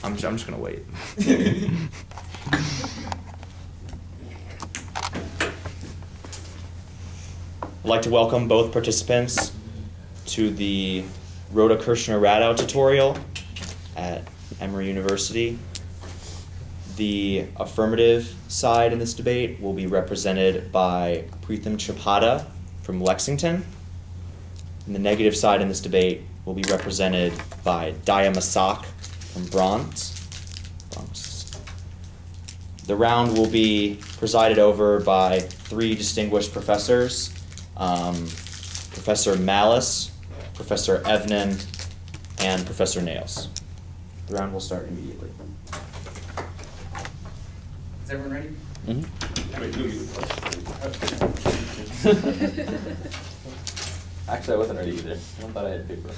I'm just gonna wait. I'd like to welcome both participants to the Rhoda Kirshner-Radow tutorial at Emory University. The affirmative side in this debate will be represented by Preetham Chapada from Lexington. And the negative side in this debate will be represented by Daya Masak from Bronx. The round will be presided over by three distinguished professors, Professor Malice, Professor Evnen, and Professor Nails. The round will start immediately. Is everyone ready? Mm-hmm. Actually, I wasn't ready either. I thought I had paper.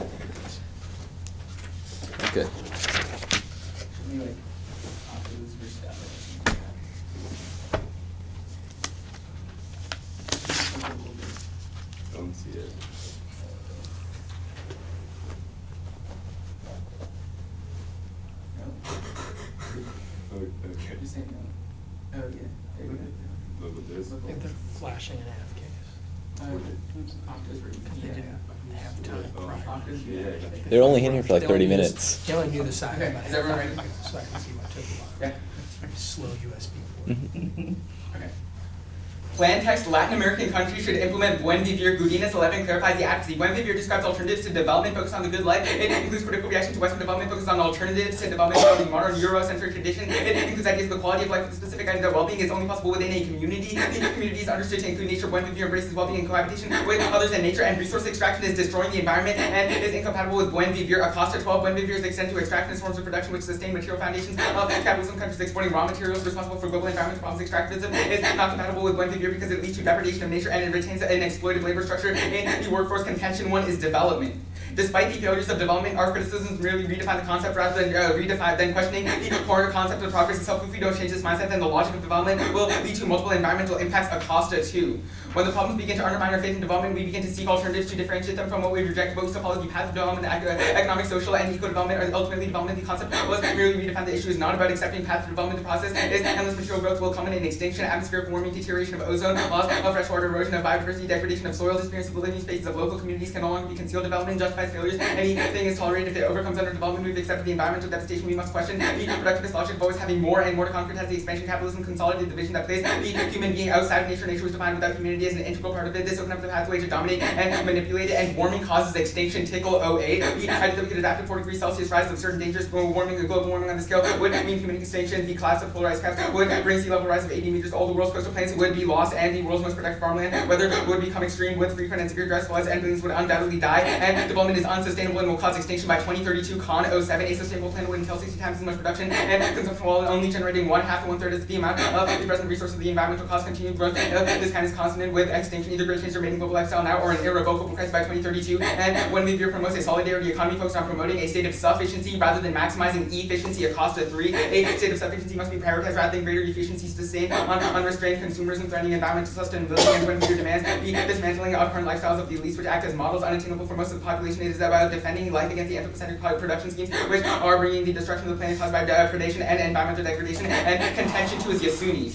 Okay. Don't see it. No. Okay. You're saying no. Oh, yeah. Look at this. I think they're flashing an AF case. Octa's written. Because they didn't have time prior. Octa's, Yeah. They're only in here for like They 30 only knew minutes. They only knew the side. Okay, about is everyone half ready? hour, so I can see what took a while. Yeah. It's very slow USB port. Okay. Plain text Latin American countries should implement Buen Vivir. Gudinas 11 clarifies the advocacy. Buen Vivir describes alternatives to development focused on the good life. It includes critical reaction to Western development focused on alternatives to development of the modern Eurocentric tradition. It includes ideas of the quality of life with the specific idea that well-being is only possible within a community. The community is understood to include nature. Buen Vivir embraces well-being and cohabitation with others and nature, and resource extraction is destroying the environment and is incompatible with Buen Vivir. Acosta 12, Buen Vivir is extended to extractivist forms of production which sustain material foundations of capitalism. Countries exporting raw materials responsible for global environmental problems. Extractivism is not compatible with Buen Vivir because it leads to depredation of nature and it retains an exploitative labor structure in the workforce. Contention 1 is development. Despite the failures of development, our criticisms merely redefine the concept rather than questioning the core concept of progress itself. If we don't change this mindset, then the logic of development will lead to multiple environmental impacts. Acosta 2. When the problems begin to undermine our faith in development, we begin to seek alternatives to differentiate them from what we reject. Both to follow the path of development, economic, social, and eco-development, or ultimately development. The concept was merely redefined. The issue is not about accepting path of development. The process is endless material growth will culminate in extinction, atmospheric warming, deterioration of ozone, loss of freshwater, erosion of biodiversity, degradation of soil, disappearance of the living spaces of local communities can no longer be concealed. Development justifies failures. Anything is tolerated if it overcomes underdevelopment. We've accepted the environmental devastation. We must question the productivist logic of always having more and more to concrete. Has the expansion capitalism consolidated the vision that places the human being outside of nature? Nature was defined without humanity as an integral part of it. This opened up the pathway to dominate and manipulate it, and warming causes extinction. Tickle 08. The idea that we could adapt to 4 degrees Celsius rise of certain dangers, warming, global warming on the scale would mean human extinction. The collapse of polarized caps would bring sea level rise of 80 meters. All the world's coastal plains would be lost, and the world's most productive farmland weather would become extreme with frequent and severe dry floods, and billions would undoubtedly die. And development is unsustainable and will cause extinction by 2032. Con 07. A sustainable planet would entail 60 times as much production and consumption while only generating 1/2 to 1/3 as the amount of the present resource of the environmental cost. Continued growth of this kind is consonant with extinction. Either great change remaining global lifestyle now or an irrevocable crisis by 2032. And when Vivir promotes a solidarity economy focused on promoting a state of sufficiency rather than maximizing efficiency. Acosta 3. A state of sufficiency must be prioritized rather than greater efficiency sustained on unrestrained consumers and threatening environmental sustainability. And when Vivir demands the dismantling of current lifestyles of the elites which act as models unattainable for most of the population, it is about defending life against the anthropocentric production schemes which are bringing the destruction of the planet caused by predation and environmental degradation. And contention 2 is Yasuni.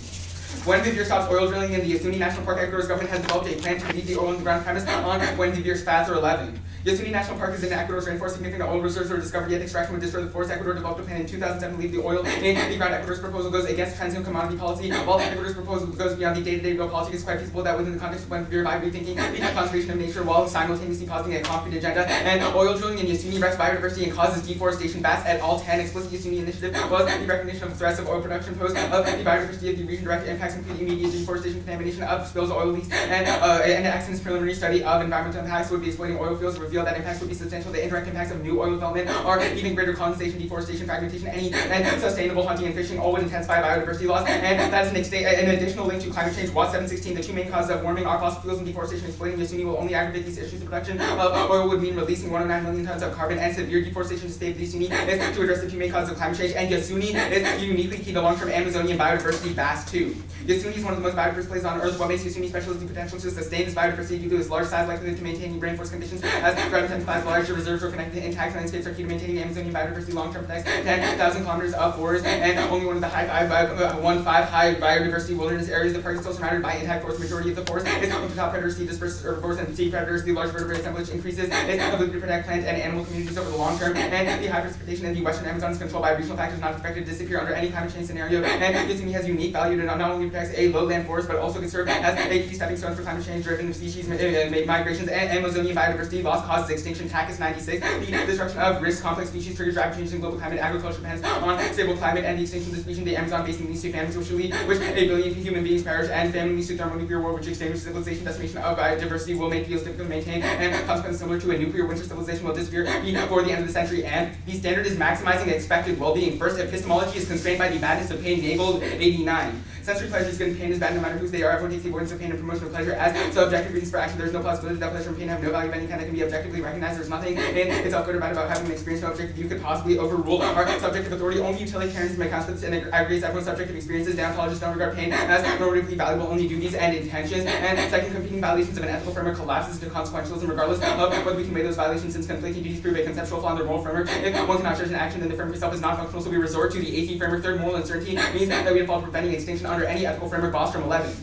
When Vivir stops oil drilling in the Yasuni National Park, Ecuador's government has developed a plan to leave the oil in the ground premise on when Vivir's FATs are 11. Yasuni National Park is in Ecuador's rainforest. Significant oil reserves were discovered, yet extraction would destroy the forest. Ecuador developed a plan in 2007 to leave the oil in the ground. Ecuador's proposal goes against transient commodity policy, while Ecuador's proposal goes beyond the day-to-day real policy. It's quite feasible that within the context of when Vivir by rethinking the conservation of nature while simultaneously positing a concrete agenda. And oil drilling in Yasuni wrecks biodiversity and causes deforestation. Bass et al. 10. Explicit Yasuni initiative was the recognition of the threats of oil production posed of the biodiversity of the region. Direct impacts include immediate deforestation, contamination of spills, oil leaks, and accidents. Preliminary study of environmental impacts would be exploiting oil fields revealed that impacts would be substantial. The indirect impacts of new oil development are even greater: condensation, deforestation, fragmentation, and sustainable hunting and fishing. All would intensify biodiversity loss, and that is an additional link to climate change. Watt 716. The two main causes of warming are fossil fuels and deforestation. Exploiting Yasuni will only aggravate these issues. The production of oil would mean releasing 109 million tons of carbon, and severe deforestation to save Yasuni is to address the two main causes of climate change. And Yasuni is uniquely key to long-term Amazonian biodiversity. Bass 2. Yasuni is one of the most biodiverse places on Earth. What makes Yasuni special is the potential to sustain this biodiversity due to its large size, likelihood to maintain rainforest conditions as describing 10 class large reserves were connected to intact landscapes are key to maintaining Amazonian biodiversity long-term protects 10,000 kilometers of forests, and only one of the high biodiversity wilderness areas. The park is still surrounded by intact forests. The majority of the forest is home to top predators, sea dispersed herbivores, and sea predators. The large vertebrate assemblage increases its ability to protect plant and animal communities over the long term, and the high precipitation in the western Amazon is controlled by regional factors not expected to disappear under any climate change scenario. And Yosemite has unique value to not only protect a lowland forest, but also can serve as a key stepping stone for climate change-driven species migrations and Amazonian biodiversity loss causes extinction. TACUS 96. The destruction of risk complex species triggers rapid changes in global climate. Agriculture depends on stable climate, and the extinction of the species in the Amazon basin leads to famines, which 1 billion human beings perish, and famine leads to thermonuclear war, which extinguishes civilization. Decimation of biodiversity will make fields difficult to maintain, and consequences similar to a nuclear winter civilization will disappear before the end of the century. And the standard is maximizing expected well-being. First, epistemology is constrained by the madness of pain, enabled 89. Sensory pleasure is good and pain is bad no matter whose they are. Everyone takes the avoidance of pain and promotion of pleasure as subjective reasons for action. There is no possibility that pleasure and pain have no value of any kind that can be objectively recognized. There is nothing in itself good or bad about having an experience no objective view could possibly overrule our subjective authority. Only utilitarianism may constitute and aggregates everyone's subjective experiences. Deontologists don't regard pain as normatively valuable, only duties and intentions. And second, competing violations of an ethical framework collapses into consequentialism regardless of whether we can weigh those violations, since conflicting duties prove a conceptual flaw in their moral framework. If one cannot judge an action, then the framework itself is not functional, so we resort to the AC framework. Third, moral uncertainty means that we default to preventing extinction under any ethical framework. Bostrom 11.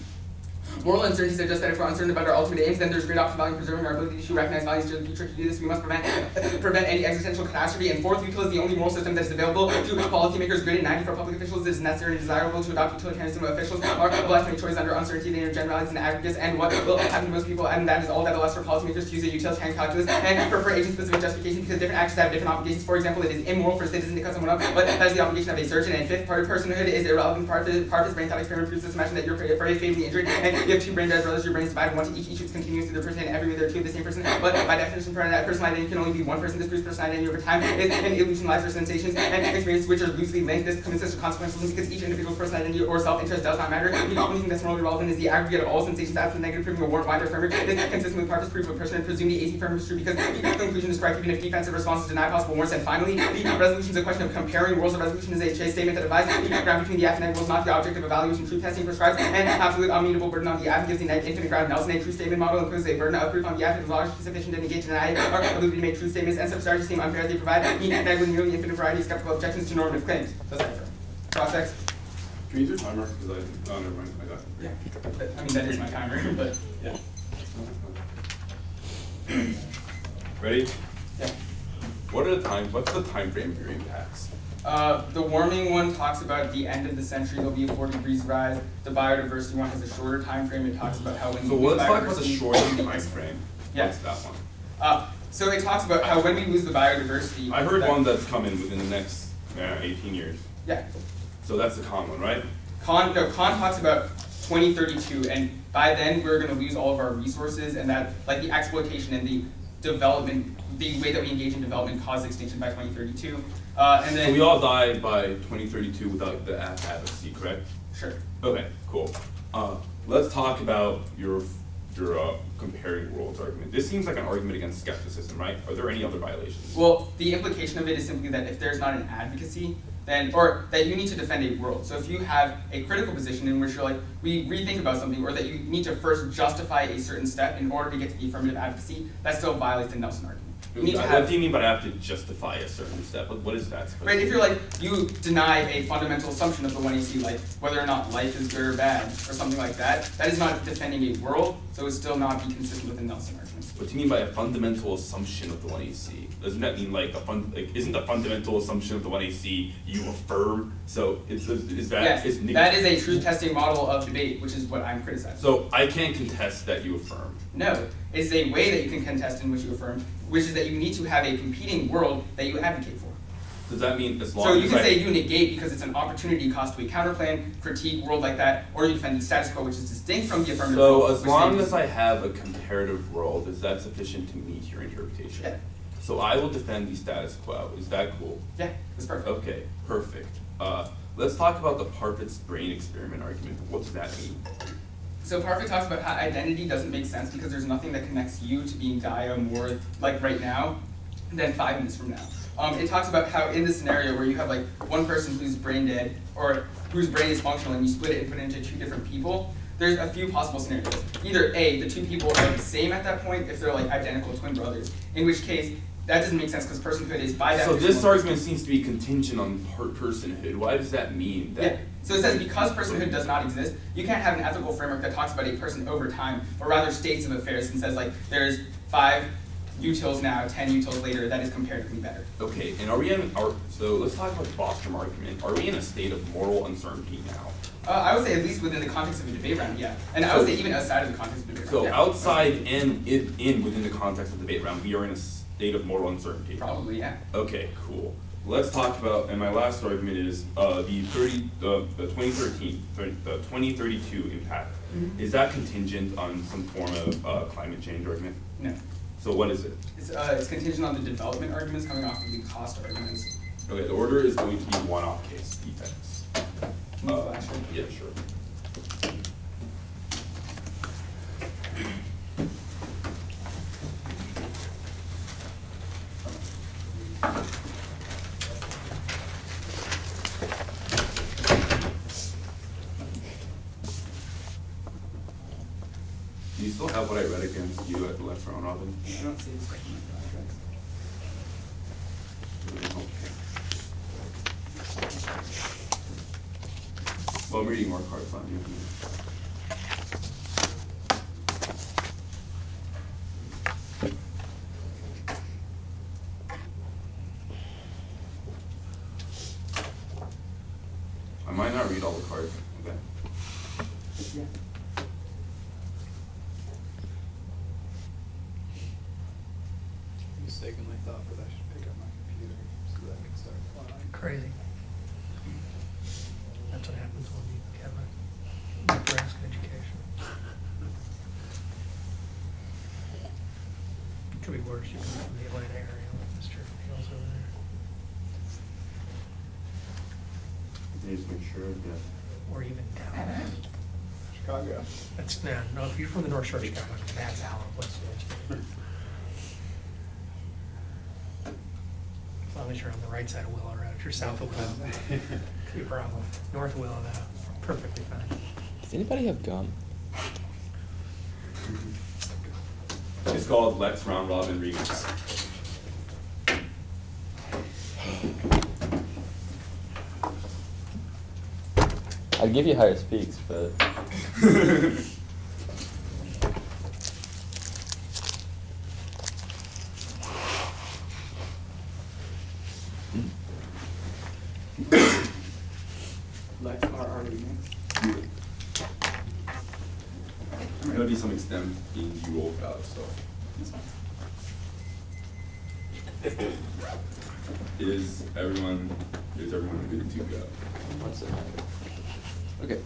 Moral uncertainty suggests that if we're uncertain about our ultimate aims, then there's great option value in preserving our ability to recognize values to the future. To do this, we must prevent any existential catastrophe. And fourth, util is the only moral system that is available to policymakers. Good and 90 for public officials. It is necessary and desirable to adopt utilitarianism. Officials are obliged to make choices under uncertainty. They are generalities and aggregates, and what will happen to most people, and that is all that allows for policymakers to use a utilitarian calculus and for agent-specific justification, because different actions have different obligations. For example, it is immoral for a citizen to cut someone up, but that is the obligation of a surgeon. And fifth, part of personhood is irrelevant. Part of his brain thought experiment proves this. Imagine that you're afraid fatally injured, and you have two brain-dead brothers. Your brains divided one to each is continuous through the person, and every way they're two of the same person. But by definition, personal identity can only be one person. This proves personal identity over time is an illusion lies for sensations and experiences which are loosely linked. This consists of consequences because each individual's personal identity or self-interest does not matter. The only thing that's morally relevant is the aggregate of all sensations. Absolute negative proving a warrant wider framework is consistent with purpose proof of person and presume the AC framework is true because the conclusion is correct even if defensive responses deny possible warrants. And finally, the resolution is a question of comparing rules. A resolution is a chase statement that divides the ground between the Affirmative rules, not the object of evaluation. Truth testing prescribes an absolute unmutable burden on the advocate. The infinite ground Nelson, a true statement model imposes a burden of proof on the advocate as large as sufficient to negate, deny, or ability to make true statements, and such charges seem unfair as they provide with nearly infinite variety of skeptical objections to normative claims. That's it. Cross-ex. Can you use your timer? Because oh, never mind. I got it. Yeah. I mean, that is my timer, but yeah. Ready? Yeah. What's the time frame for impacts? The warming one talks about the end of the century there'll be a 4 degrees rise. The biodiversity one has a shorter time frame. It talks about how when so let's talk about the shorter time frame. Yeah. What's that one? So it talks about how when we lose the biodiversity. I heard one that's coming within the next 18 years. Yeah. So that's the con one, right? Con talks about 2032, and by then we're going to lose all of our resources, and that like the exploitation and the development, the way that we engage in development causes extinction by 2032. And then so we all die by 2032 without the advocacy, correct? Sure. Okay, cool. Let's talk about your comparing worlds argument. This seems like an argument against skepticism, right? Are there any other violations? Well, the implication of it is simply that if there's not an advocacy, then, or that you need to defend a world. So if you have a critical position in which you're like, we rethink about something, or that you need to first justify a certain step in order to get to the affirmative advocacy, that still violates the Nelson argument. What do you mean by I have to justify a certain step? What is that? Right, if you're like, you deny a fundamental assumption of the 1AC, like whether or not life is good or bad, or something like that, that is not defending a world, so it would still not be consistent with the Nelson argument. What do you mean by a fundamental assumption of the 1AC? Doesn't that mean like isn't the fundamental assumption of the 1AC you affirm? So is that yes, is that is a truth testing model of debate, which is what I'm criticizing. So I can't contest that you affirm. No, it's a way that you can contest in which you affirm, which is that you need to have a competing world that you advocate for. Does that mean as long so as you can say you negate because it's an opportunity cost to a counterplan, critique world like that, or you defend the status quo, which is distinct from the affirmative world. So as long as I have a comparative world, is that sufficient to meet your interpretation? Yeah. So I will defend the status quo. Is that cool? Yeah, that's perfect. Okay, perfect. Let's talk about the Parfit's brain experiment argument. What does that mean? So Parfit talks about how identity doesn't make sense because there's nothing that connects you to being Gaia more like right now than 5 minutes from now. It talks about how in this scenario where you have like one person who's brain dead or whose brain is functional and you split it and put it into 2 different people, there's a few possible scenarios. Either A, the two people are the same at that point if they're like identical twin brothers, in which case that doesn't make sense because personhood is by that. So this argument seems to be contingent on personhood. Why does that mean? Yeah. So it says because personhood does not exist, you can't have an ethical framework that talks about a person over time, or rather states of affairs and says like there's 5 utils now, 10 utils later, that is comparatively better. Okay, and so let's talk about the Bostrom argument. Are we in a state of moral uncertainty now? I would say at least within the context of a debate round, yeah. And I would say even outside of the context of a debate round. So yeah. outside and within the context of the debate round, we are in a state of moral uncertainty. Probably, yeah. Okay, cool. Let's talk about, and my last argument is the 2032 impact. Mm-hmm. Is that contingent on some form of climate change argument? No. So what is it? It's contingent on the development arguments coming off of the cost arguments. Okay, the order is going to be one-off case defense. Yeah, sure. Do you still have what I read against you at the last round, Robin? I don't see this question in my contracts. Well, I'm reading more cards on you. I might not read all the cards. Okay. Yeah. Mistakenly thought that I should pick up my computer so that I can start flying. Crazy. That's what happens when you have a Nebraska education. Could be worse, you come from the Atlanta area with Mr. Hills over there. Can you just make sure? Yeah. Or even down. Chicago. That's, no, if you're from the North Shore of Chicago, that's Allen, what's the as long as you're on the right side of Willow Road. If you're south of Willow, could be a problem. North of Willow, no, perfectly fine. Does anybody have gum? It's called Lex Round Robin Remix. I'd give you higher speaks, but Lex RR remix. There'll be some extent in you roll out stuff. Is everyone good to go? what's it? Okay.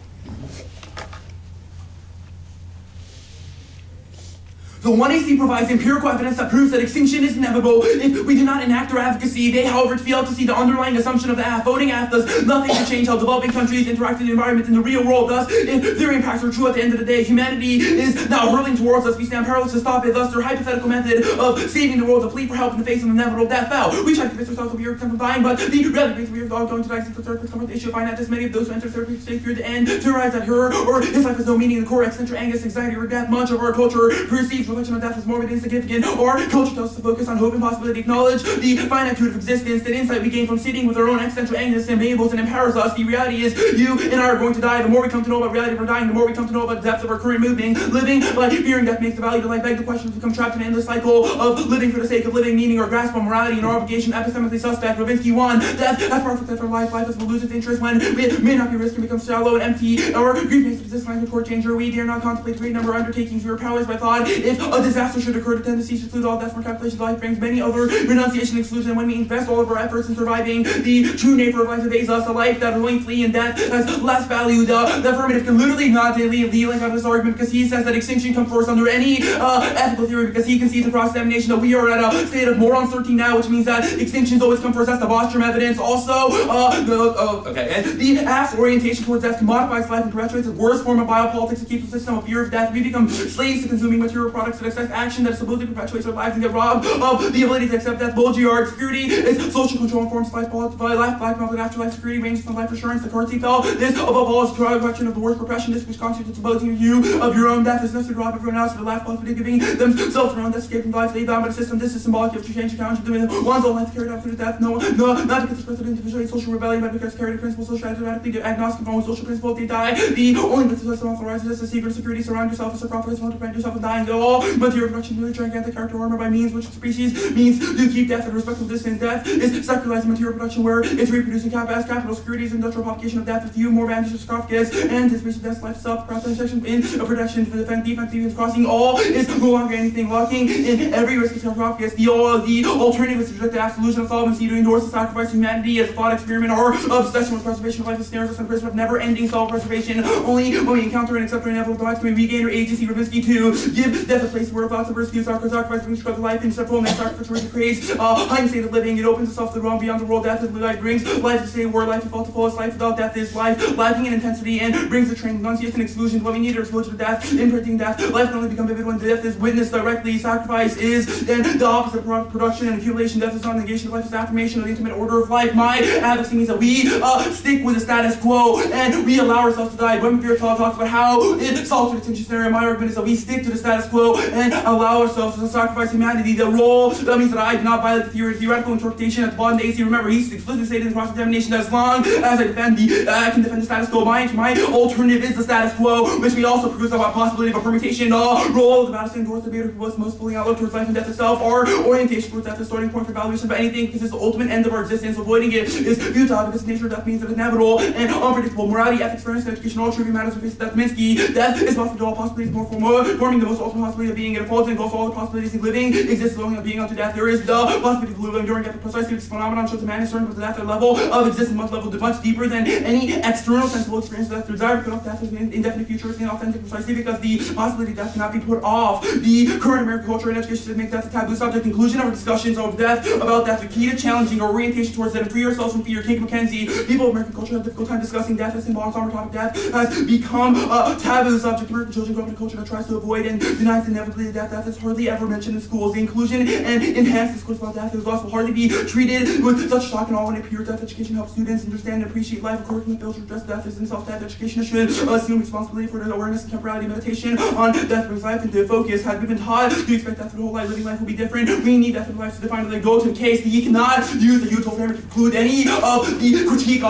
The 1AC provides empirical evidence that proves that extinction is inevitable if we do not enact our advocacy. They, however, fail to see the underlying assumption of the voting act does nothing to change how developing countries interact with the environment in the real world. Thus, if their impacts are true at the end of the day, humanity is now hurling towards us. We stand powerless to stop it. Thus, their hypothetical method of saving the world to plead for help in the face of inevitable death fell. We try to convince ourselves that we are from dying, but the reality is we are all going to die since the therapist comes. They should find out this many of those who enter therapy state fear the end, terrorize that her or his life has no meaning. The core eccentric anguish, anxiety, or death. Much of our culture perceives reflection on death as morbid, insignificant. Our culture tells us to focus on hope and possibility, acknowledge the finitude of existence, that insight we gain from sitting with our own existential anguish enables and empowers us. The reality is you and I are going to die. The more we come to know about reality, we're dying. The more we come to know about the depths of our current moving. Living by fearing death makes the value to life beg the questions, become trapped in an endless cycle of living for the sake of living, meaning or grasp on morality and our obligation, epistemically suspect. Ravinsky 1. Death as perfect as our life. Life will lose its interest when it may not be risk and becomes shallow and empty. Our grief makes existence like a court changer. We dare not contemplate the great number of undertakings. We are powerless by thought. If a disaster should occur, the tendency to exclude all death from calculation. Life brings many other renunciation and exclusion. When we invest all of our efforts in surviving, the true nature of life evades us. A life that will flee in death has less value. The affirmative can literally not leave the link of this argument because he says that extinction comes first under any ethical theory, because he concedes across examination that we are at a state of moral uncertainty now, which means that extinctions always come first. That's the Bostrom evidence. Also, and the act's orientation towards death commodifies life and perpetuates the worst form of biopolitics. It keeps the system of fear of death. We become slaves to consuming material products products of excess action that supposedly perpetuates our lives and get robbed of the ability to accept death. Bulgiard security is social control and forms life, blackmail, and afterlife security ranges from life assurance to car seatbelt. This, above all, is a question of the worst repression. This which constitutes supposing you of your own death is necessary to rob everyone else for the last possibility of giving themselves their own death, escaping life laid down by the system. This is symbolic of change account doing one's own life carried out through death. No, not because expressed individually social rebellion, but because carried a principle social automatically agnostic of own social principle. They die. The only but the system authorizes this is secret security. Surround yourself as a prophet, to prevent yourself from dying. All material production, really gigantic character armor by means which species means to keep death at a respectful distance. Death is secularizing material production where it's reproducing capital security is industrial propagation of death with you more advantageous sarcophagus and anticipation of death's life itself, protection in a protection for defense crossing all is no longer anything locking in every risk of sarcophagus. The alternative is to reject the absolution of solvency to endorse the sacrifice of humanity as a thought experiment or obsession with preservation of life ensnares us in prison of never-ending self-preservation. Only when we encounter and accept our inevitable thoughts can we regain our agency. Ravinsky to give death a place where thoughts of rescue sacrifice brings to life in several and sacrifice which creates heightened state of living. It opens itself to the realm beyond the world. Death is life brings life to say where life is felt to fullest. Life without death is life lacking in intensity and brings the transnunciation and exclusion. What we need is exposure to death, imprinting death. Life can only become vivid when death is witnessed directly. Sacrifice is then the opposite of production and accumulation. Death is not negation of life, is affirmation of the intimate order of life. My advocacy means that we stick with the status quo and we allow ourselves to die. When Fear talks about how it solves the attention scenario, my argument is that we stick to the status quo and allow ourselves to sacrifice humanity. The role that means that I do not violate the theoretical interpretation at the bottom of the AC. Remember, he's explicitly stated in cross-examination that as long as I can defend the status quo, my alternative is the status quo, which we also produce about possibility of a permutation. Role of the Madison endorse debater who was most fully outlook towards life and death itself. Our orientation towards death is starting point for evaluation of anything because it's the ultimate end of our existence. Avoiding it is futile because the nature of death means that it's inevitable and unpredictable. Morality, ethics, fairness, and education, all trivial matters in face of death. Minsky, death is possible to all possibilities, more forming the most ultimate possibility of being. It affords and goes all the possibilities of living exists only of being unto death. There is the possibility of living during death. Precisely this phenomenon shows a man is certain with death at a level of existence much deeper than any external sensible experience. That the desire to put off death is an indefinite future is inauthentic precisely because the possibility of death cannot be put off. The current American culture and education should make death a taboo subject. Conclusion of our discussions of death about death. The key to challenging our orientation towards death and free ourselves from fear. King Mackenzie. People of American culture have a difficult time discussing death as symbolic on topic. Death has become a taboo subject. American children grow up in a culture that tries to avoid and denies inevitably death. Death is hardly ever mentioned in schools. The inclusion and enhanced discourse about death is will hardly be treated with such shock and awe when it appears. Death education helps students understand and appreciate life. According to the filter, address death is in self-death. Education should assume responsibility for the awareness and temporality. Meditation on death brings life into focus. Had we been taught to expect death for the whole life, living life will be different. We need death in life to define the go to the case. We cannot use the util framework to conclude any of the critique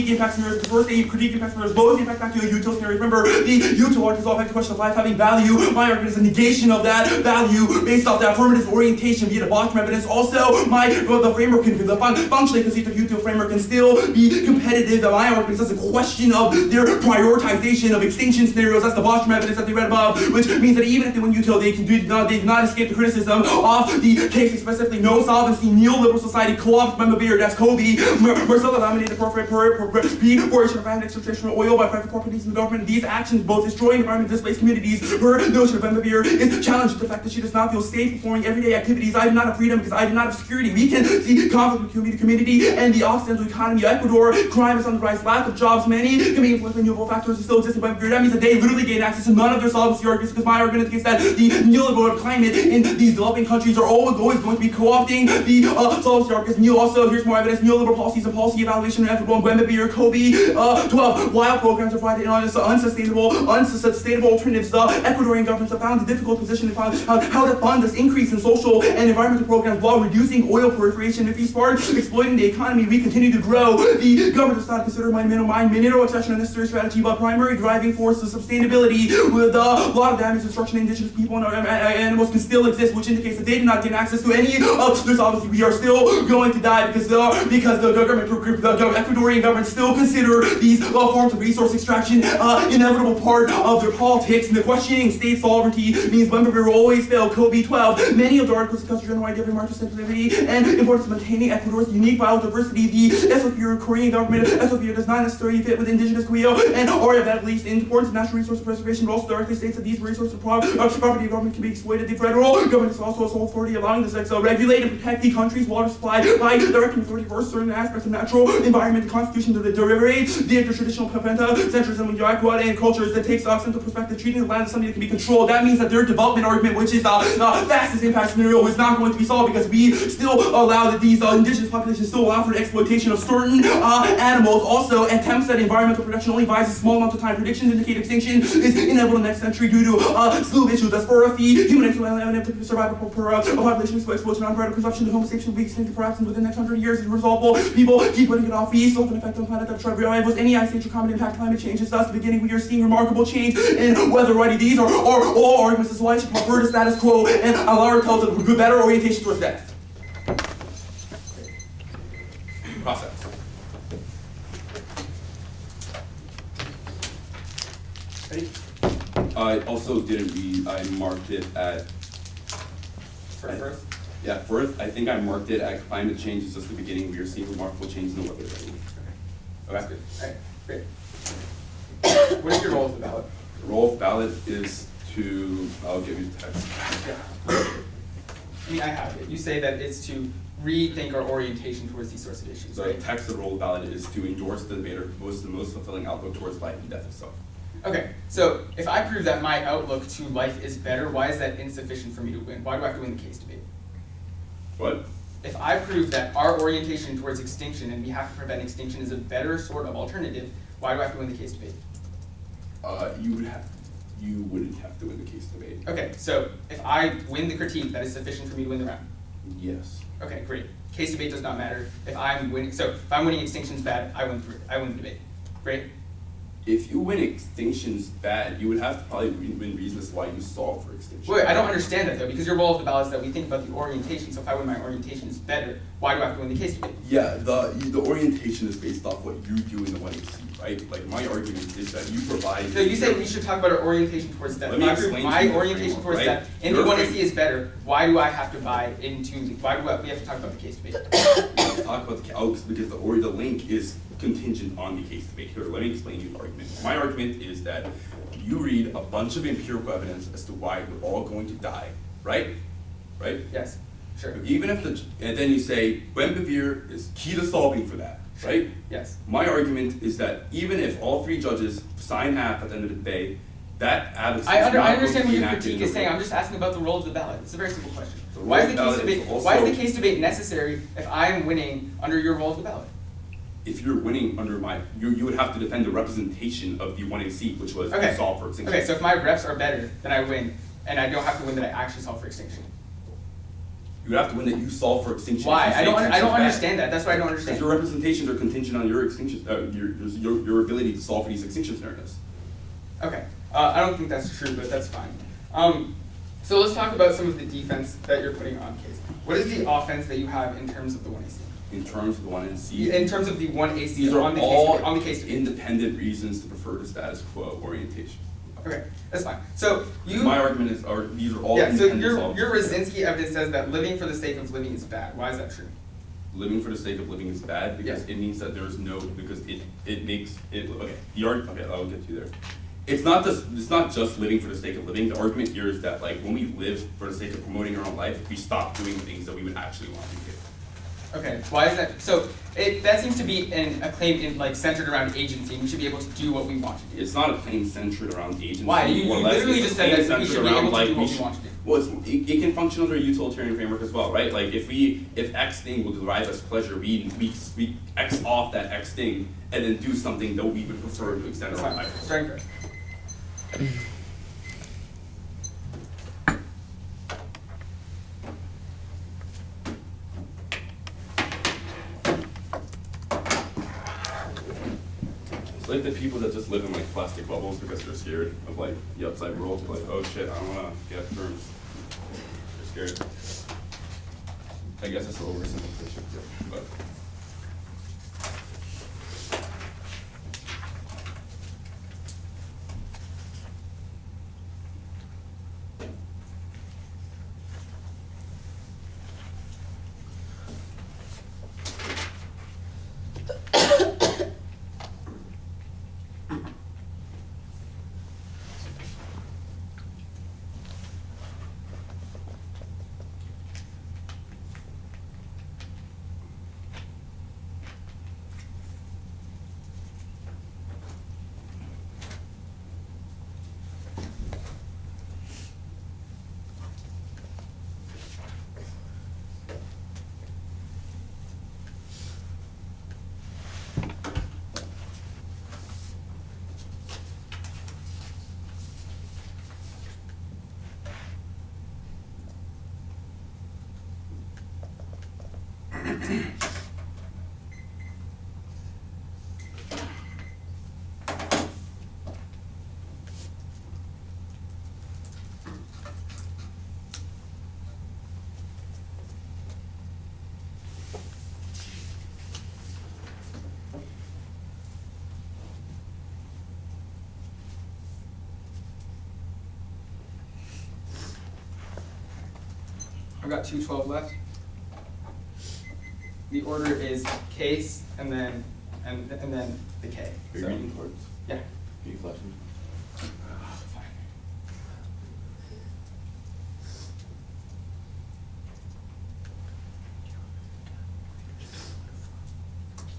impacts scenarios. The first critique impacts scenarios both impact back to the util scenario. Remember, the util arc is all back to the question of life having value. My argument is a negation of that value based off the affirmative orientation via the Bostrom evidence. Also, the framework can the functionally conceived of util framework can still be competitive. My argument is a question of their prioritization of extinction scenarios. That's the Bostrom evidence that they read above, which means that even if they win util, they did not escape the criticism of the case, specifically no solvency, neoliberal society, co-ops, member beer, that's Kobe, Marcella laminated the proliferation of extraction of oil by private corporations and the government. These actions both destroy environment, displaced communities. Her notion of member beer is challenged the fact that she does not feel safe performing everyday activities. I do not have freedom because I do not have security. We can see conflict between the community and the Occidental economy. Ecuador, crime is on the rise, lack of jobs, many community renewable factors still exist in member beer. That means that they literally gain access to none of their solvency arguments because my argument is that the neoliberal climate in these developing countries are always going to be co-opting the solvency arguments. Also, here's more evidence. Neoliberal policies and policy evaluation are inevitable. Member beer, Kobe, 12 wild programs are provided on unsustainable alternatives. The Ecuadorian governments have found a difficult position to find how to fund this increase in social and environmental programs while reducing oil proliferation. If we start exploiting the economy, we continue to grow. The government does not consider mineral extraction a necessary strategy, but primary driving force of sustainability with a lot of damage, destruction, indigenous people and animals can still exist, which indicates that they do not gain access to any of this. Obviously, we are still going to die because the Ecuadorian government still consider these forms of resource extraction inevitable part of their politics. And the questioning state sovereignty means member beer will always fail. Kobe 12. Many of the articles discuss the general idea of market sensitivity and importance of maintaining Ecuador's unique biodiversity. The SOP Korean government does not necessarily fit with indigenous Kuyo and or at least the importance of natural resource preservation, but also directly states that these resources property of government can be exploited. The federal government is also a sole authority allowing the sex regulate and protect the country's water supply by directing authority for certain aspects of natural environment. The constitution of the derivatives, the traditional centrism in Yaguara and cultures that takes Occidental perspective, treating the land as something that can be controlled. That means that their third development argument, which is fastest impact scenario, is not going to be solved because we still allow that these indigenous populations still allow for the exploitation of certain animals. Also, attempts at environmental protection only buys a small amount of time. Predictions indicate extinction is inevitable in the next century due to a slew of issues. As for the human and survival per population exposed to non-predator consumption, the Homo sapiens will be extinct perhaps within the next 100 years. Is resolvable. People keep putting it off. We still have an effect on the planet that rivals any ice age or common impact climate change. Is thus the beginning. We are seeing remarkable change in weather. Already these are all arguments as to why we should prefer the status quo and allow ourselves a good, better orientation towards death. Process. Ready? I also didn't read. I marked it at. First? Yeah, first. I think I marked it at climate change is just the beginning. We are seeing remarkable change in the weather. Okay. Okay. Good. All right. Great. What is your role of the ballot? The role of ballot is to. I'll give you the text. Yeah. I mean, I have it. You say that it's to rethink our orientation towards these sorts of issues, The right? text of the role of ballot is to endorse the debater who poses the most fulfilling outlook towards life and death itself. Okay, so if I prove that my outlook to life is better, why is that insufficient for me to win? Why do I have to win the case debate? What? If I prove that our orientation towards extinction and we have to prevent extinction is a better sort of alternative, why do I have to win the case debate? You wouldn't have to win the case debate. Okay, so if I win the critique, that is sufficient for me to win the round. Yes. Okay, great. Case debate does not matter. If I'm winning, so if I'm winning extinction's bad, I win the debate. Great. If you win extinction's bad, you would have to probably win reasons why you solve for extinction. Wait, I don't understand that though, because your role of the ballot is that we think about the orientation. So if I win my orientation is better, why do I have to win the case debate? Yeah, the orientation is based off what you do in the 1AC, right? Like my argument is that you provide. So you say we should talk about our orientation towards death. Let me If I prove explain to my you the orientation framework, towards right? death and the Your 1AC is better, why do I have to buy into why do we have to talk about the case debate? Talk about because the link is contingent on the case debate. Here, let me explain to you the argument. My argument is that you read a bunch of empirical evidence as to why we're all going to die, right? Right? Yes, sure. Even if and then you say remdesivir is key to solving for that, right? Yes. My argument is that even if all three judges sign half at the end of the day, that advocacy I is not going understand to what be your enacted critique in is the saying. rule. I'm just asking about the role of the ballot. It's a very simple question. The role Why of is the the case ballot is debate? also- Why is the case debate necessary if I'm winning under your role of the ballot? If you're winning under you would have to defend the representation of the 1AC, which was Okay. solve for extinction. Okay, so if my reps are better, then I win, and I don't have to win that I actually solve for extinction. You would have to win that you solve for extinction. Why? If you I say don't extinction is bad. understand that. That's what I don't Because understand. your representations are contingent on your extinction, your ability to solve for these extinction scenarios. Okay, I don't think that's true, but that's fine. So let's talk about some of the defense that you're putting on case. What is the offense that you have in terms of the 1AC? In terms of the 1AC, In terms of the 1AC these are on the all case debate. independent reasons to prefer the status quo orientation. Okay, that's fine. So you. My argument is, these are all Yeah. So independent your solves. Rosinski evidence says that living for the sake of living is bad. Why is that true? Living for the sake of living is bad because Yeah. it means that there's no because it makes it okay. Okay, I'll get to you there. It's not just living for the sake of living. The argument here is that like when we live for the sake of promoting our own life, we stop doing things that we would actually want to do. Okay, why is that? So that seems to be a claim centered around agency. We should be able to do what we want to do. It's not a claim centered around agency. Why? You more or less. literally It's a just said claim that we centered should be around, able to do we what we should- want to do. Well, it can function under a utilitarian framework as well, right? Like if X thing will derive us pleasure, we X off that X thing and then do something that we would prefer to extend That's our own fine. life. Very good. It's like the people that just live in like plastic bubbles because they're scared of like the outside world. They're like, oh shit, I don't want to get germs. They're scared. I guess it's an oversimplification, but. I've got 212 left. The order is case and then the K. Are you reading cards? Yeah. Can you flash them? Fine.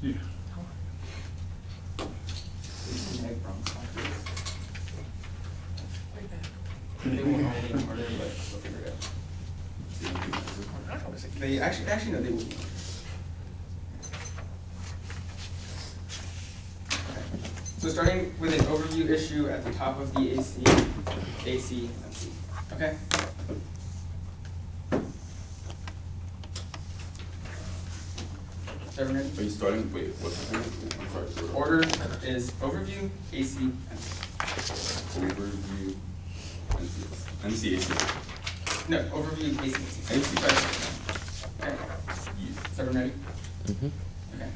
Yeah. They won't all be in order, but we'll figure it out. They actually no, they will be. Okay. So starting with an overview issue at the top of the AC, and C. Okay. Everyone ready? Are you starting? Wait, what's the thing? I'm sorry. Order is overview, AC, and C. Overview. NCAC. No, overview, AC, and C. AC. Okay. Yeah. Is everyone ready? Mm-hmm. Okay.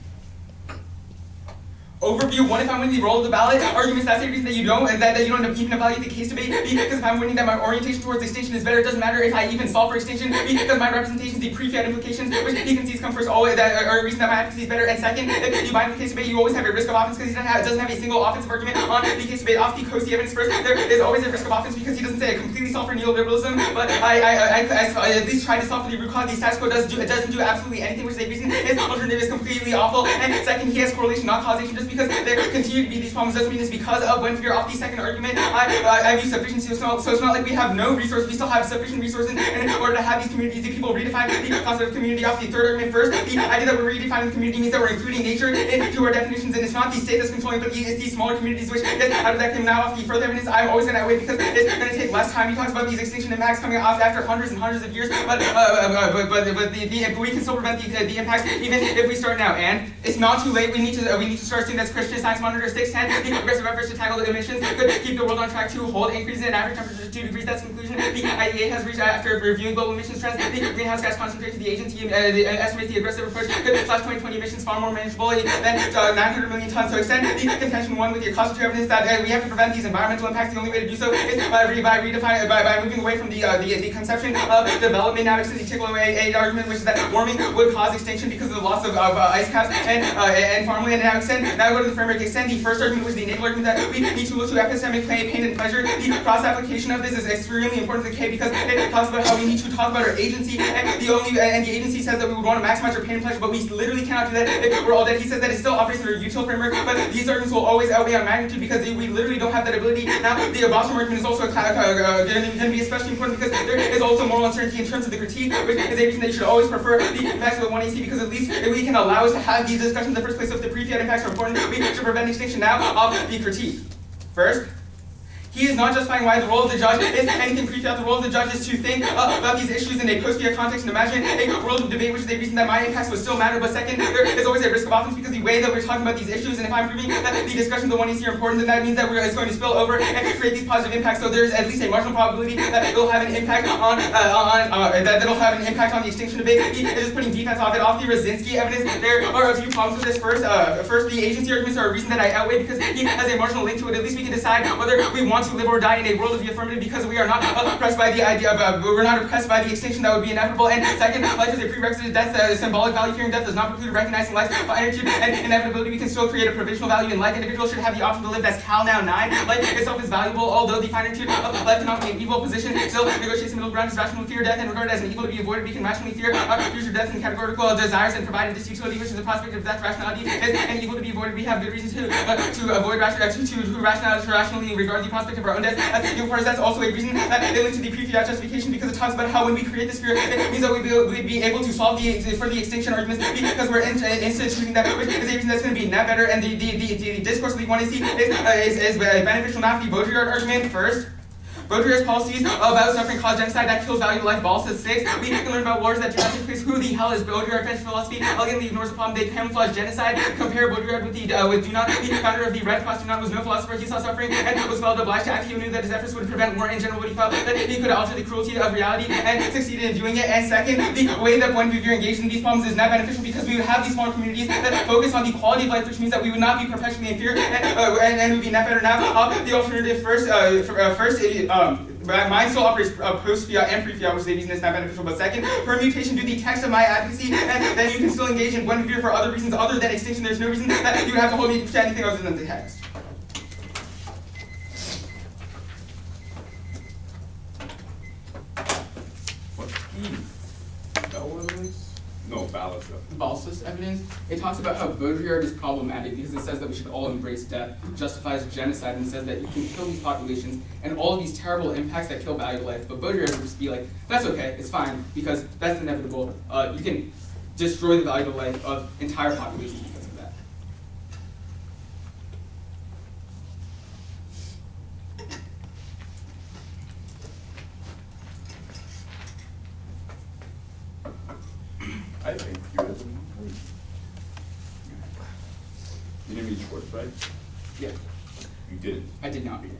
Overview 1, if I'm winning the roll of the ballot, arguments that's the reason that you don't, and that you don't even evaluate the case debate, because if I'm winning that my orientation towards extinction is better, it doesn't matter if I even solve for extinction, because my representations, the pre-fiat implications, which he concedes come first, always that are a reason that my advocacy is better, and second, if you bind the case debate, you always have a risk of offense, because he doesn't have a single offensive argument on the case debate, off the coast, the evidence first, there is always a risk of offense, because he doesn't say I completely solve for neoliberalism, but I at least try to solve for the root cause. The status quo doesn't do absolutely anything, which is a reason his alternative is completely awful, and second, he has correlation, not causation, just because there continue to be these problems doesn't mean it's because of when you're off the second argument. I view sufficiency, so it's not like we have no resources, we still have sufficient resources in order to have these communities. The people redefine the concept of community off the third argument first. The idea that we're redefining the community means that we're including nature into our definitions, and it's not the state that's controlling, but it's these smaller communities which out of that came now off the further evidence. I'm always going to outweigh because it's going to take less time. He talks about these extinction impacts coming off after hundreds and hundreds of years, but we can still prevent the impact even if we start now. And it's not too late. We need to start seeing that's Christian Science Monitor 610. The aggressive efforts to tackle the emissions could keep the world on track to hold increases in average temperature to 2 degrees. That's the conclusion the IEA has reached after reviewing global emissions trends. The greenhouse gas concentration, the agency estimates the aggressive approach could slash 2020 emissions far more manageable than 900 million tons. So extend the contention one with the causative evidence that we have to prevent these environmental impacts. The only way to do so is by moving away from the conception of development. Now extend the tickle away argument, which is that warming would cause extinction because of the loss of ice caps and farmland. Now go to the framework. Extend the first argument, which is the enable argument that we need to look to epistemic pain and pleasure. The cross application of this is extremely important to the K because it talks about how we need to talk about our agency, and the agency says that we would want to maximize our pain and pleasure, but we literally cannot do that if we're all dead. He says that it still operates under a util framework, but these arguments will always outweigh on magnitude because we literally don't have that ability. Now, the Boston argument is also going to be especially important because there is also moral uncertainty in terms of the critique, which is a reason that you should always prefer the impacts of the 1AC because at least we can allow us to have these discussions in the first place. So if the pre-fiat impacts are important, we should prevent extinction now of the critique. First, he is not justifying why the role of the judge is anything pre-fiat. The role of the judge is to think about these issues in a post-fiat context and imagine a world of debate, which is a reason that my impacts would still matter. But second, there is always a risk of offense because the way that we're talking about these issues, and if I'm proving that the discussion of the 1AC are important, then that means that it's going to spill over and create these positive impacts. So there's at least a marginal probability that it'll have an impact on the extinction debate. He is just putting defense off it. Off the Rosinski evidence, there are a few problems with this. First, the agency arguments are a reason that I outweigh because he has a marginal link to it. At least we can decide whether we want to live or die in a world of the affirmative because we are not oppressed by the idea of we're not oppressed by the extinction that would be inevitable. And second, life is a prerequisite. Death, symbolic value fearing death does not preclude recognizing life's finitude and inevitability. We can still create a provisional value in life. Individuals should have the option to live. That's Cal now 9. Life itself is valuable, although the finitude of life cannot be an evil position. Still, negotiates the middle ground is rational fear death and regarded as an evil to be avoided. We can rationally fear future death and categorical desires and provide a disutility, which is the prospect of death. Rationality is an evil to be avoided. We have good reason to avoid rationally regard the prospect of our own death. That's also a reason that they link to the pre-fiat justification because it talks about how when we create this fear, it means that we'd be able to solve for the extinction arguments because we're instituting that, which is a reason that's going to be net better. And the discourse that we want to see is beneficial not the Baudrillard argument first. Baudrillard's policies about suffering cause genocide that kills value of life. Ball says 6. We can learn about wars that do not take place. Who the hell is Baudrillard? French philosophy elegantly ignores the problem. They camouflage genocide. Compare Baudrillard with Dunant. The founder of the Red Cross. Dunant was no philosopher. He saw suffering and was felt obliged to act. He knew that his efforts would prevent war in general, but he felt that he could alter the cruelty of reality and succeeded in doing it. And second, the way that when we're engaged in these problems is not beneficial because we would have these smaller communities that focus on the quality of life, which means that we would not be perpetually in fear and would be net better now. The alternative first, mind still operates post-fiat and pre-fiat, which they reason is not beneficial. But second, permutation to the text of my advocacy, and then you can still engage in one view for other reasons other than extinction. There's no reason that you would have to hold me to anything other than the text. What's Bell evidence? No, ballast evidence. Balsas evidence, it talks about how Baudrillard is problematic because it says that we should all embrace death, justifies genocide, and says that you can kill these populations and all of these terrible impacts that kill valuable life. But Baudrillard would just be like, that's okay, it's fine, because that's inevitable. You can destroy the valuable life of entire populations because of that. I think you have them. You didn't read Schwartz, right? Yeah, You didn't. I did not read it.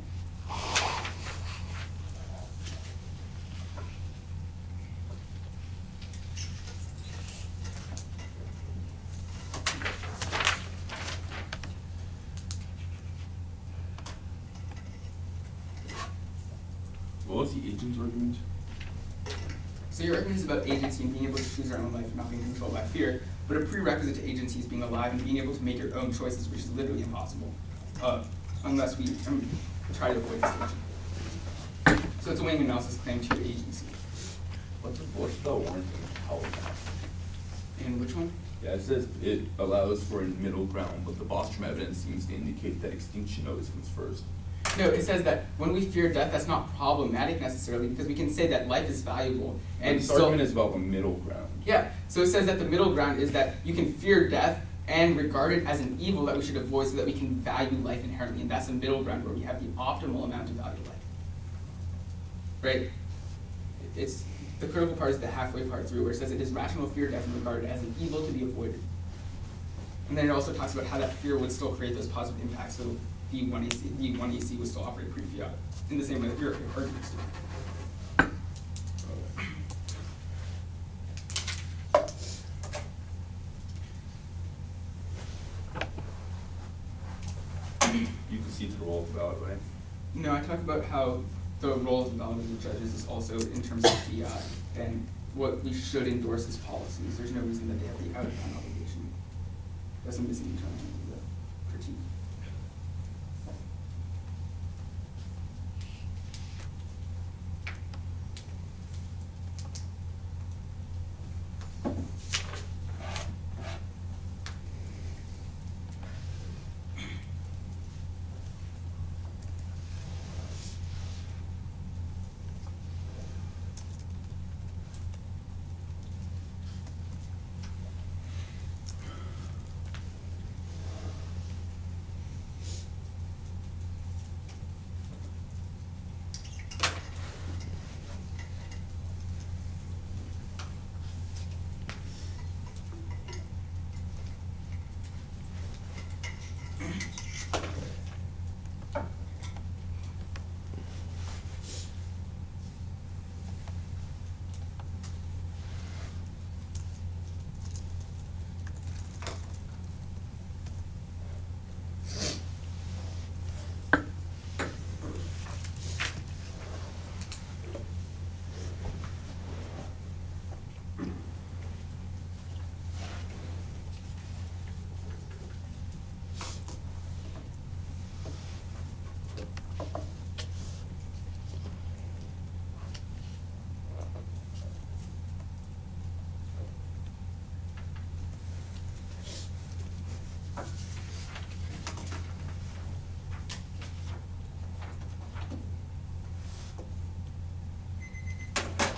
What was the agent's argument? So your argument is about agency and being able to choose our own life and not being controlled by fear, but a prerequisite to agency is being alive and being able to make your own choices, which is literally impossible, unless we try to avoid distinction. So it's a weighing analysis claim to agency. What's the warrant in And which one? Yeah, it says it allows for a middle ground, but the Bostrom evidence seems to indicate that extinction always comes first. No, it says that when we fear death, that's not problematic necessarily, because we can say that life is valuable. And this argument is about the middle ground. Yeah, so it says that the middle ground is that you can fear death and regard it as an evil that we should avoid so that we can value life inherently, and that's the middle ground where we have the optimal amount of value of life. Right? It's the critical part is the halfway part through, where it says it is rational to fear death and regard it as an evil to be avoided. And then it also talks about how that fear would still create those positive impacts, so the 1AC would still operate pre-fiat in the same way that your arguments do. You can see the role of the ballot, right? No, I talk about how the role of the ballot of the judges is also in terms of fiat and what we should endorse as policies. There's no reason that they have the out-of-town obligation. That's a missing term in the critique.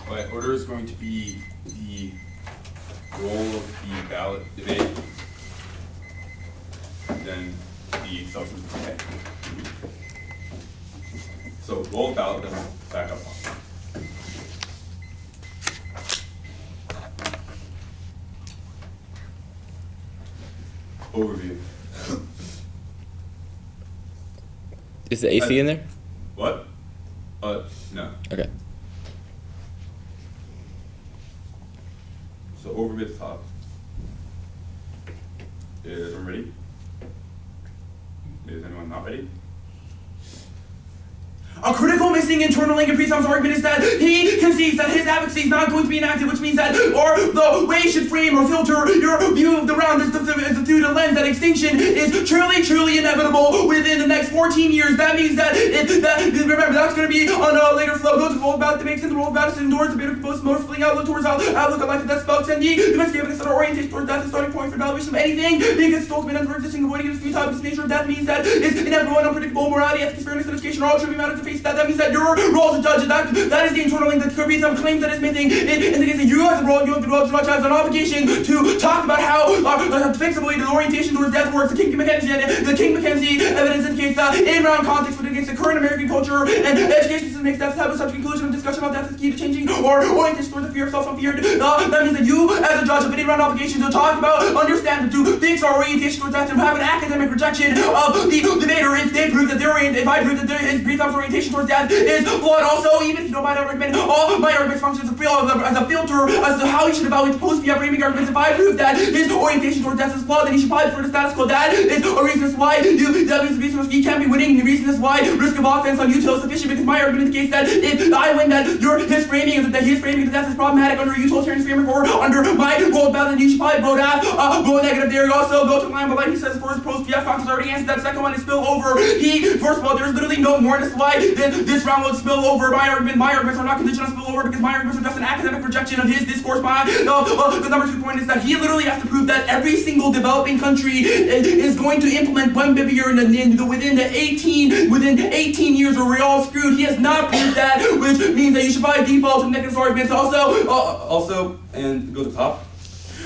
But order is going to be the role of the ballot debate, and then the substance of debate. So roll of ballot, then we'll back up on. Overview. Is the AC in there? What? No. Okay. So overview at the top. Is everyone ready? Is anyone not ready? A critical real missing internal link in Priestham's argument is that he concedes that his advocacy is not going to be enacted, which means that, or the way you should frame or filter your view of the round is through the lens that extinction is truly inevitable within the next 14 years. That means that, remember, that's going to be on a later flow. Go to the role about the makes in the role about us indoors, the bit of most fleeing outlook towards outlook of life and death spells, and the domestic evidence that our orientation towards death is starting point for evaluation of anything being its ultimate under existing, avoiding its futile, this nature of death means that it's inevitable and unpredictable. Morality, ethics, fairness, and education are all true matters to face that. That means that your role as a judge, that is the internal link that could be some claims that is missing. In the case that you as a role, you have an obligation to talk about how fixably the orientation towards death works. The King-Mackenzie evidence indicates that in-round context with against the current American culture and education system makes death have such a conclusion of discussion about death is key to changing or orientation towards the fear of self-fear. That means that you as a judge have an in-round obligation to talk about, understand, to fix our orientation towards death and have an academic rejection of the debater if they prove that if I prove that his Priestham's orientation towards death is flawed. Also, even if you don't mind, I recommend all my arguments function as a filter as to how he should evaluate the post-PF framing arguments. If I prove that his orientation towards death is flawed, then he should probably prefer the status quo. That is a reason as why he can't be winning. The reason is why risk of offense on util is sufficient, because my argument indicates that if I win, that his framing of death is problematic under a utilitarian framework or under my role of balance, you should probably vote negative there. You also go to line, but like he says, for his post-PF functions already answered that second one is spill over. First of all, there's literally no more, and that's why this round will spill over. My arguments are not conditional on spill over because my arguments are just an academic projection of his discourse. The number 2 point is that he literally has to prove that every single developing country is going to implement Buenvivier within 18 years, or we're all screwed. He has not proved that, which means that you should probably default to negative arguments. Also, and go to the top.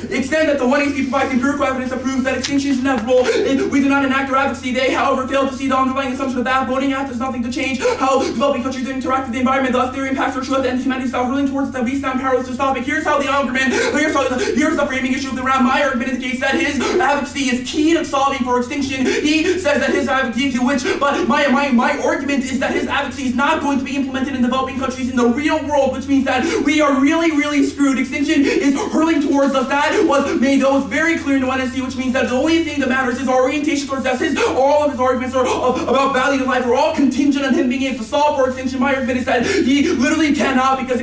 Extend that the 1AC provides empirical evidence that proves that extinction is inevitable. If we do not enact our advocacy, they, however, fail to see the underlying assumption of that voting act does nothing to change how developing countries interact with the environment. Thus, their impacts are true at the end of humanity style hurling towards that we stand powerless to stop it. Here's how the argument, here's the framing issue of the round. My argument indicates that his advocacy is key to solving for extinction. He says that his advocacy, but my argument is that his advocacy is not going to be implemented in developing countries in the real world, which means that we are really screwed. Extinction is hurling towards us. That was very clear in the 1NC, which means that the only thing that matters is our orientation towards death. All of his arguments are about value to life are all contingent on him being able to solve for extinction. My argument is that he literally cannot, because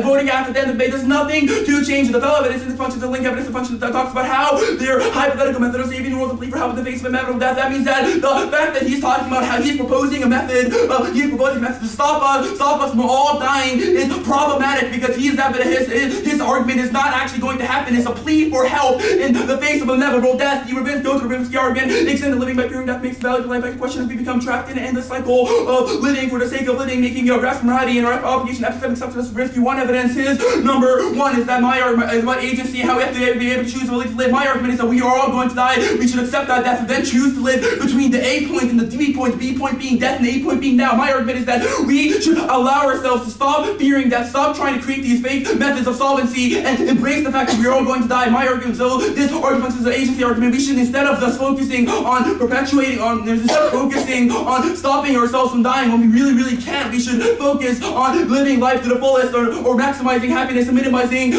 voting after the end of the day does nothing to change the fellow evidence in the function, the link evidence, the function that talks about how their hypothetical method of saving the world to believe for help in the face of inevitable death. That means that the fact that he's talking about how he's proposing a method to stop us from all dying is problematic, because his argument is not actually going to happen. It's a plea for help in the face of inevitable death. He goes to Ravinsky argument, extend the living by fearing death makes value to life. Like question if we become trapped in an endless cycle of living for the sake of living, making grasp morality and our obligation epistemic substance. Ravinsky, one evidence is number 1 is that my argument is what agency, how we have to be able to choose the ability to live. My argument is that we are all going to die. We should accept that death and then choose to live between the A point and the B point, the B point being death and the A point being now. My argument is that we should allow ourselves to stop fearing death, stop trying to create these fake methods of solvency, and embrace the fact that we are all going to die. My argument, so this argument is an agency argument. We should, instead of just focusing on stopping ourselves from dying when we really can't, we should focus on living life to the fullest, or maximizing happiness and minimizing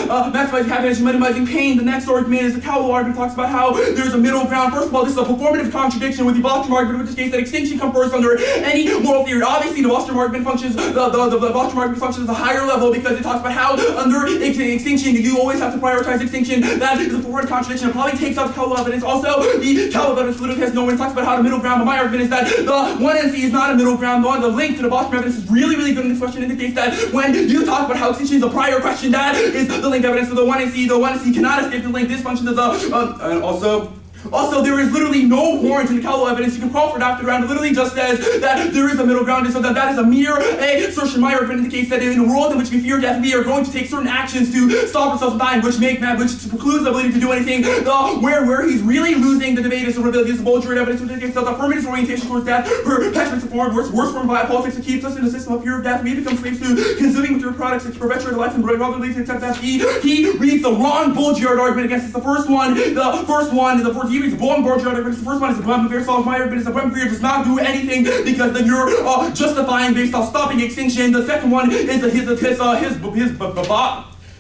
pain. The next argument is the Cowell argument, talks about how there's a middle ground. First of all, this is a performative contradiction with the Bostrom argument, which is that extinction comes first under any moral theory. Obviously, the Bostrom argument functions at a higher level, because it talks about how under extinction you always have to prioritize extinction. That is a performative contradiction. It probably takes out the Cowell evidence. Also, the Cowell evidence literally has no one. It talks about how the middle ground, but my argument is that the 1NC is not a middle ground. The link to the Bostrom evidence is really good in this question. Indicates that when you talk about how extinction is a prior question, that is the link evidence. So the 1NC cannot escape the link. This function is Also, there is literally no warrant in the Cowell evidence. You can call for it after the round. It literally just says that there is a middle ground, and so that is a mere assertion. My argument indicates that in a world in which we fear death, we are going to take certain actions to stop ourselves from dying, which precludes the ability to do anything. Where he's really losing the debate is the Bulger evidence, which indicates that the affirmative orientation towards death perpetuates the form, worse form of biopolitics that keeps us in a system of fear of death. We become slaves to consuming material products that perpetuate life and rather than accept that. He reads the wrong Bulger argument against us. The first one, he reads the wrong Bulger argument. The first one is the Buenvivier solves. My argument is that Buenvivier does not do anything because then you're justifying based off stopping extinction. The second one is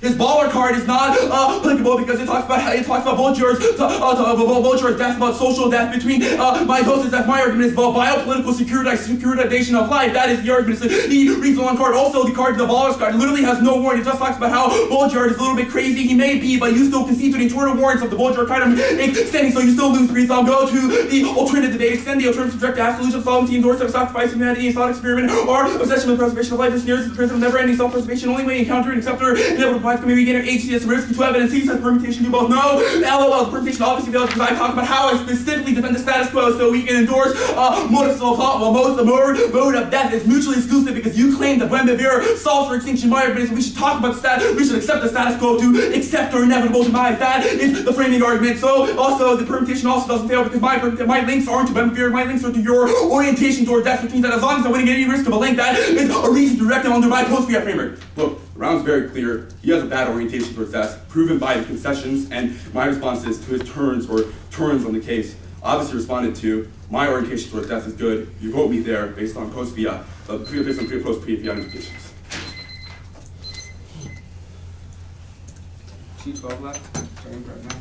His baller card is not applicable because it talks about vultures, death, about social death between mitosis. That's my argument. Is about biopolitical securitization of life. That is the argument. So he reads the one card. Also, the card, the baller's card, literally has no warrant. It just talks about how Bulgard is a little bit crazy. He may be, but you still concede to the internal warrants of the Bulgard card. I'm extending, so you still lose 3. So I'll go to the alternative debate. Extend the alternative subject to absolution of sovereignty, endorse of sacrifice, humanity, thought experiment, or obsession with preservation of life. This nears the prison of never-ending self-preservation. Only way encounter and accept her inevitable life can be beginner HCS risk to evidence. He says permutation. You both know. LOL. The permutation obviously fails because I talk about how I specifically defend the status quo, so we can endorse mode of death is mutually exclusive because you claim that when Bevere solves for extinction my argument, we should talk about the status. We should accept the status quo to accept our inevitable demise. That is the framing argument. So also the permutation also doesn't fail because my links aren't to Bevere. My links are to your orientation toward death, which means that as long as I'm winning any risk of a link, that is a reason to direct them under my post-fiat framework. Look, the round's very clear. He has a bad orientation towards death, proven by the concessions, and my response is to his turns on the case. Obviously responded to, my orientation towards death is good. You vote me there based on post-fiat, based on pre- and post-fiat implications. 2:12 left. Starting right now.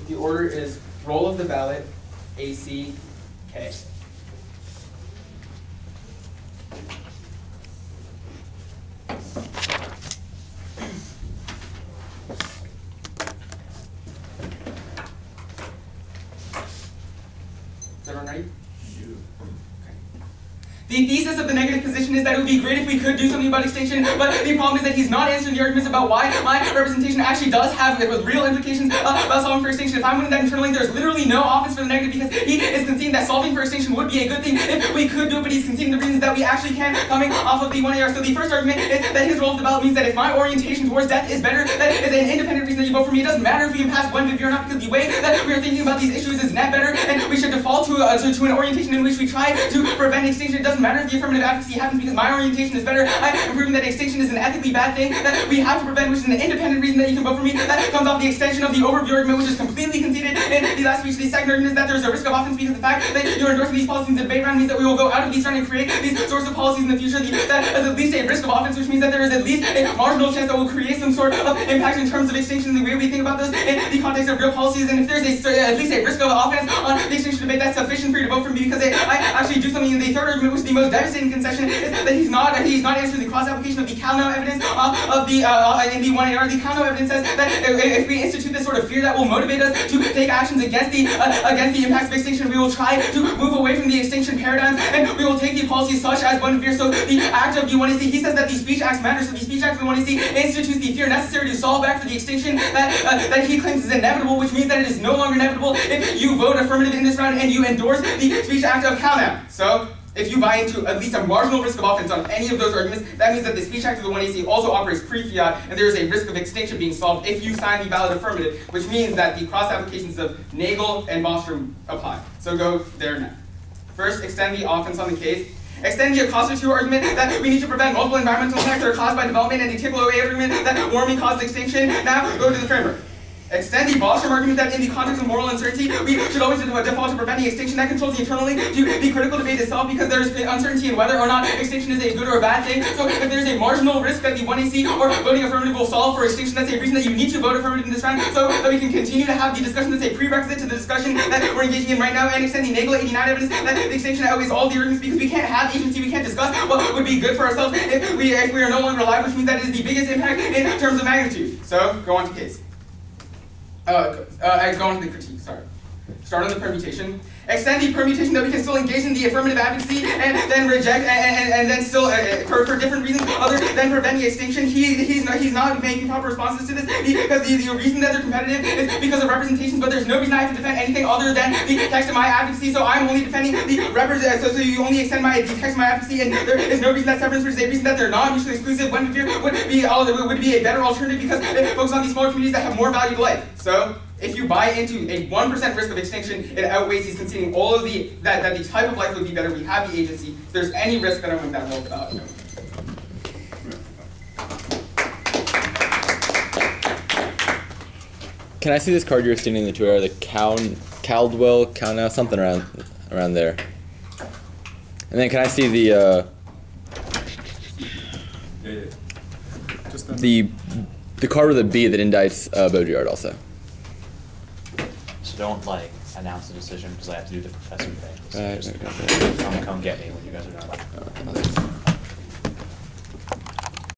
The order is roll of the ballot, AC, K. Is everyone ready? The thesis of the negative position is that it would be great if we could do something about extinction, but the problem is that he's not answering the arguments about why my representation actually does have real implications about solving for extinction. If I'm winning that internally, there's literally no offense for the negative because he is conceding that solving for extinction would be a good thing if we could do it, but he's conceding the reasons that we actually can coming off of the 1AR. So the first argument is that his role of the ballot means that if my orientation towards death is better, that is an independent reason that you vote for me. It doesn't matter if we can pass one Vivier or not because the way that we are thinking about these issues is net better, and we should default to an orientation in which we try to prevent extinction. It doesn't matter if the affirmative advocacy happens because my orientation is better. I am proving that extinction is an ethically bad thing that we have to prevent, which is an independent reason that you can vote for me. That comes off the extension of the overview argument, which is completely conceded in the last speech. The second argument is that there is a risk of offense because the fact that you're endorsing these policies in the debate round means that we will go out of these round and create these sorts of policies in the future. That is at least a risk of offense, which means that there is at least a marginal chance that we'll create some sort of impact in terms of extinction in the way we think about this in the context of real policies. And if there's at least a risk of offense on the extinction debate, that's sufficient for you to vote for me because I actually do something in the third argument, which is the most devastating concession, is that he's not answering the cross-application of the Calno evidence in the 1AR. The Calno evidence says that if we institute this sort of fear that will motivate us to take actions against the impacts of extinction, we will try to move away from the extinction paradigm, and we will take the policies such as one fear. So the act of the 1AC, he says that the speech acts matter. So the speech act of the 1AC institutes the fear necessary to solve back for the extinction that he claims is inevitable, which means that it is no longer inevitable if you vote affirmative in this round and you endorse the speech act of Calno. So if you buy into at least a marginal risk of offense on any of those arguments, that means that the speech act of the 1AC also operates pre-fiat, and there is a risk of extinction being solved if you sign the valid affirmative, which means that the cross-applications of Nagel and Bostrom apply. So go there now. First, extend the offense on the case. Extend the Acosta-2 argument that we need to prevent multiple environmental impacts that are caused by development, and the Tickle-08 argument that warming caused extinction. Now, go to the framework. Extend the Bostrom argument that in the context of moral uncertainty, we should always default to preventing extinction. That controls the internally to the critical debate itself, because there is uncertainty in whether or not extinction is a good or a bad thing. So if there's a marginal risk that the 1AC or voting affirmative will solve for extinction, that's a reason that you need to vote affirmative in this round, so that we can continue to have the discussion that's a prerequisite to the discussion that we're engaging in right now, and extend the Nagel 89 evidence that the extinction outweighs all the arguments, because we can't have agency, we can't discuss what would be good for ourselves if we are no longer alive, which means that it is the biggest impact in terms of magnitude. So go on to case. I go on to the critique, sorry. Start on the permutation. Extend the permutation that we can still engage in the affirmative advocacy and then reject and then still for different reasons other than preventing extinction. He's not making proper responses to this because the reason that they're competitive is because of representations, but there's no reason I have to defend anything other than the text of my advocacy. So I'm only defending the so you only extend the text of my advocacy, and there is no reason that severance, which is a reason that they're not mutually exclusive. One fear would be a better alternative because it focuses on these smaller communities that have more value to life. So if you buy into a 1% risk of extinction, it outweighs these conceding all of that the type of life would be better. We have the agency. If there's any risk, then I won't that roll about. Can I see this card you're extending the 2AR, the Caldwell, Calno, something around there? And then can I see the card with a B that indicts Baudrillard also? So don't announce the decision because I have to do the professor thing. So come get me when you guys are done.